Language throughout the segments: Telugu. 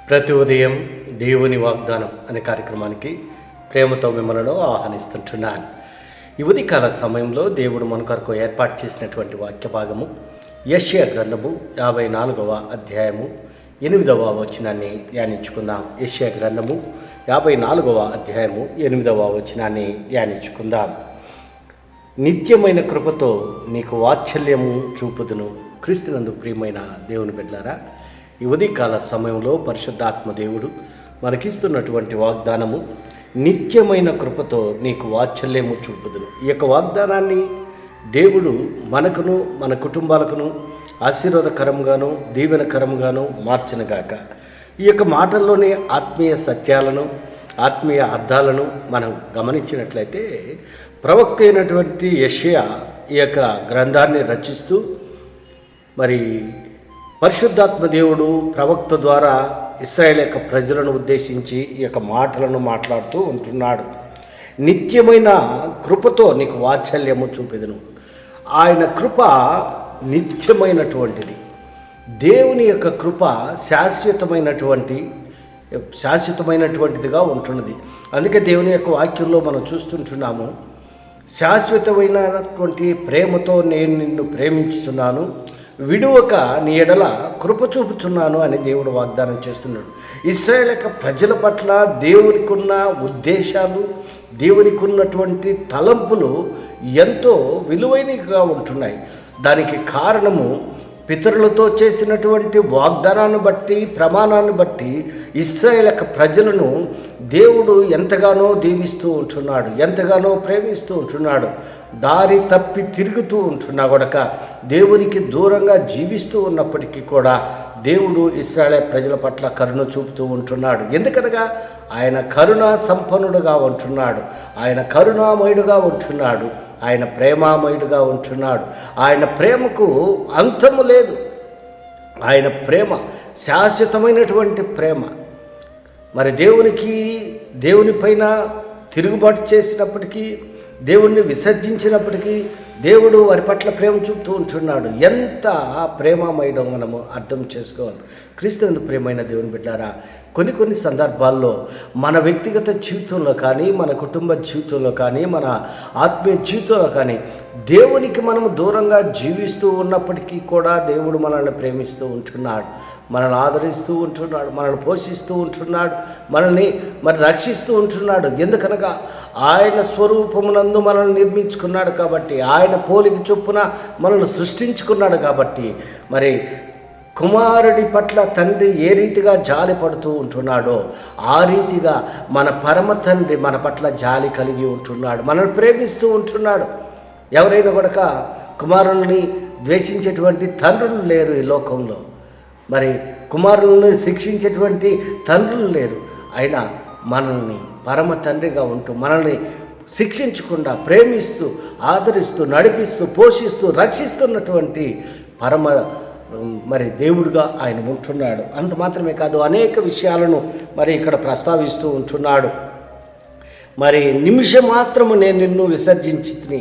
ప్రతి ఉదయం దేవుని వాగ్దానం అనే కార్యక్రమానికి ప్రేమతో మిమ్మల్ని ఆహ్వానిస్తుంటున్నాను. ఈ ఉదయకాల సమయంలో దేవుడు మన కొరకు ఏర్పాటు చేసినటువంటి వాక్య భాగము యెషయా గ్రంథము 54వ అధ్యాయము 8వ వచనాన్ని ధ్యానించుకుందాం. యెషయా గ్రంథము 54వ అధ్యాయము 8వ వచనాన్ని ధ్యానించుకుందాం. నిత్యమైన కృపతో నీకు వాత్సల్యము చూపుదును. క్రీస్తునందు ప్రియమైన దేవుని బిడ్డలారా, ఈ ఉదయకాల సమయంలో పరిశుద్ధాత్మ దేవుడు మనకిస్తున్నటువంటి వాగ్దానము నిత్యమైన కృపతో నీకు వాత్సల్యము చూపుదును. ఈ యొక్క వాగ్దానాన్ని దేవుడు మనకును మన కుటుంబాలకును ఆశీర్వాదకరంగాను దీవెనకరంగాను మార్చనుగాక. ఈ యొక్క మాటల్లోని ఆత్మీయ సత్యాలను ఆత్మీయ అర్థాలను మనం గమనించినట్లయితే ప్రవక్త అయినటువంటి యెషయా ఈ యొక్క గ్రంథాన్ని రచిస్తూ మరి పరిశుద్ధాత్మ దేవుడు ప్రవక్త ద్వారా ఇశ్రాయేలు యొక్క ప్రజలను ఉద్దేశించి ఈ యొక్క మాటలను మాట్లాడుతూ ఉంటున్నాడు. నిత్యమైన కృపతో నీకు వాత్సల్యము చూపెదను. ఆయన కృప నిత్యమైనటువంటిది. దేవుని యొక్క కృప శాశ్వతమైనటువంటిదిగా ఉంటున్నది. అందుకే దేవుని యొక్క వాక్యంలో మనం చూస్తుంటున్నాము, శాశ్వతమైనటువంటి ప్రేమతో నేను నిన్ను ప్రేమించుచున్నాను, విడువక నీ ఎడల కృప చూపుచున్నాను అని దేవుడు వాగ్దానం చేస్తున్నాడు. ఇశ్రాయేలు యొక్క ప్రజల పట్ల దేవునికి ఉన్న ఉద్దేశాలు, దేవునికి ఉన్నటువంటి తలంపులు ఎంతో విలువైనవిగా ఉంటున్నాయి. దానికి కారణము పితరులతో చేసినటువంటి వాగ్దానాన్ని బట్టి, ప్రమాణాన్ని బట్టి ఇశ్రాయేలు యొక్క ప్రజలను దేవుడు ఎంతగానో దీవిస్తూ ఉంటున్నాడు, ఎంతగానో ప్రేమిస్తూ ఉంటున్నాడు. దారి తప్పి తిరుగుతూ ఉంటున్నా కూడా దేవునికి దూరంగా జీవిస్తూ ఉన్నప్పటికీ కూడా దేవుడు ఇశ్రాయేలు ప్రజల పట్ల కరుణ చూపుతూ ఉంటున్నాడు. ఎందుకనగా ఆయన కరుణా సంపన్నుడుగా ఉంటున్నాడు, ఆయన కరుణామయుడుగా ఉంటున్నాడు, ఆయన ప్రేమామయుడుగా ఉంటున్నాడు. ఆయన ప్రేమకు అంతము లేదు. ఆయన ప్రేమ శాశ్వతమైనటువంటి ప్రేమ. మరి దేవుని పైన తిరుగుబాటు చేసినప్పటికీ, దేవుణ్ణి విసర్జించినప్పటికీ దేవుడు వారి పట్ల ప్రేమ చూపుతూ ఉంటున్నాడు. ఎంత ప్రేమమయడం మనము అర్థం చేసుకోవాలి. క్రీస్తునందు ప్రియమైన దేవుని బిడ్డారా, కొన్ని సందర్భాల్లో మన వ్యక్తిగత జీవితంలో కానీ, మన కుటుంబ జీవితంలో కానీ, మన ఆత్మీయ జీవితంలో కానీ దేవునికి మనము దూరంగా జీవిస్తూ ఉన్నప్పటికీ కూడా దేవుడు మనల్ని ప్రేమిస్తూ ఉంటున్నాడు, మనల్ని ఆదరిస్తూ ఉంటున్నాడు, మనల్ని పోషిస్తూ ఉంటున్నాడు, మనల్ని రక్షిస్తూ ఉంటున్నాడు. ఎందుకనగా ఆయన స్వరూపమునందు మనల్ని నిర్మించుకున్నాడు కాబట్టి, ఆయన పోలిక చొప్పున మనల్ని సృష్టించుకున్నాడు కాబట్టి, మరి కుమారుడి పట్ల తండ్రి ఏ రీతిగా జాలి పడుతూ ఉంటున్నాడో ఆ రీతిగా మన పరమ తండ్రి మన పట్ల జాలి కలిగి ఉంటున్నాడు, మనల్ని ప్రేమిస్తూ ఉంటున్నాడు. ఎవరైనా కూడా కుమారుల్ని ద్వేషించేటువంటి తండ్రులు లేరు ఈ లోకంలో. మరి కుమారులను శిక్షించేటువంటి తండ్రులు లేరు. అయినా మనల్ని పరమ తండ్రిగా ఉంటూ మనల్ని శిక్షించకుండా ప్రేమిస్తూ ఆదరిస్తూ నడిపిస్తూ పోషిస్తూ రక్షిస్తున్నటువంటి పరమ దేవుడుగా ఆయన ఉంటున్నాడు. అంత మాత్రమే కాదు, అనేక విషయాలను ఇక్కడ ప్రస్తావిస్తూ ఉంటున్నాడు. నిమిషం మాత్రము నేను నిన్ను విసర్జించి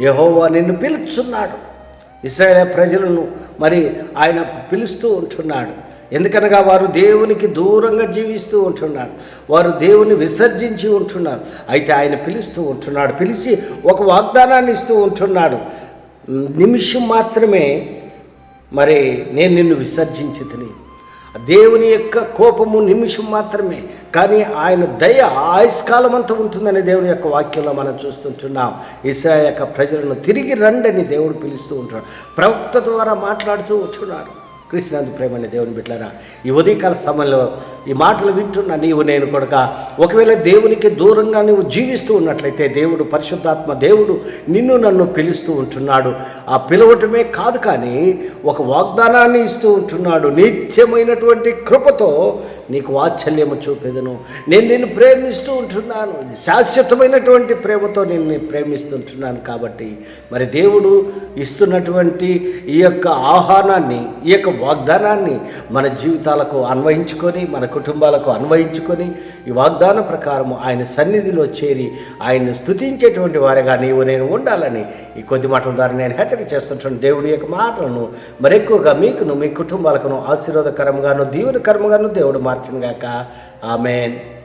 యెహోవా నిన్ను పిలుచున్నాడు. ఇశ్రాయేలు ప్రజలను ఆయన పిలుస్తూ ఉంటున్నాడు. ఎందుకనగా వారు దేవునికి దూరంగా జీవిస్తూ ఉంటున్నారు, వారు దేవుని విసర్జించి ఉంటున్నారు. అయితే ఆయన పిలుస్తూ ఉంటున్నాడు, పిలిచి ఒక వాగ్దానాన్ని ఇస్తూ ఉంటున్నాడు. నిమిషం మాత్రమే నేను నిన్ను విసర్జించి తిని. దేవుని యొక్క కోపము నిమిషం మాత్రమే, కానీ ఆయన దయ ఆయుష్కాలం అంతా ఉంటుందని దేవుని యొక్క వాక్యంలో మనం చూస్తుంటున్నాం. ఇశ్రాయేలు యొక్క ప్రజలను తిరిగి రండని దేవుడు పిలుస్తూ ఉంటున్నాడు, ప్రవక్త ద్వారా మాట్లాడుతూ ఉంటున్నాడు. క్రీస్తునందు ప్రేమని దేవుని బిడ్డలారా, ఈ ఉదయకాల సమయంలో ఈ మాటలు వింటున్న నీవు నేను కూడా ఒకవేళ దేవునికి దూరంగా నువ్వు జీవిస్తూ ఉన్నట్లయితే దేవుడు పరిశుద్ధాత్మ దేవుడు నిన్ను నన్ను పిలుస్తూ ఉంటున్నాడు. ఆ పిలవటమే కాదు, కానీ ఒక వాగ్దానాన్ని ఇస్తూ ఉంటున్నాడు. నిత్యమైనటువంటి కృపతో నీకు వాత్సల్యము చూపెదను. నేను నిన్ను ప్రేమిస్తూ ఉంటున్నాను, శాశ్వతమైనటువంటి ప్రేమతో నిన్ను ప్రేమిస్తుంటున్నాను. కాబట్టి దేవుడు ఇస్తున్నటువంటి ఈ యొక్క ఆహ్వానాన్ని, ఈ యొక్క వాగ్దానాన్ని మన జీవితాలకు అన్వయించుకొని, మన కుటుంబాలకు అన్వయించుకొని, ఈ వాగ్దానం ప్రకారము ఆయన సన్నిధిలో చేరి ఆయన్ని స్తుతించేటువంటి వారిగా నీవు నేను ఉండాలని ఈ కొద్ది మాటల ద్వారా నేను హెచ్చరిక చేస్తుంటాను. దేవుడి యొక్క మాటలను మరెక్కువగా మీకును మీ కుటుంబాలకును ఆశీర్వాదకరంగాను దీవెనకరంగాను దేవుడు మార్చిన గాక. ఆమెన్.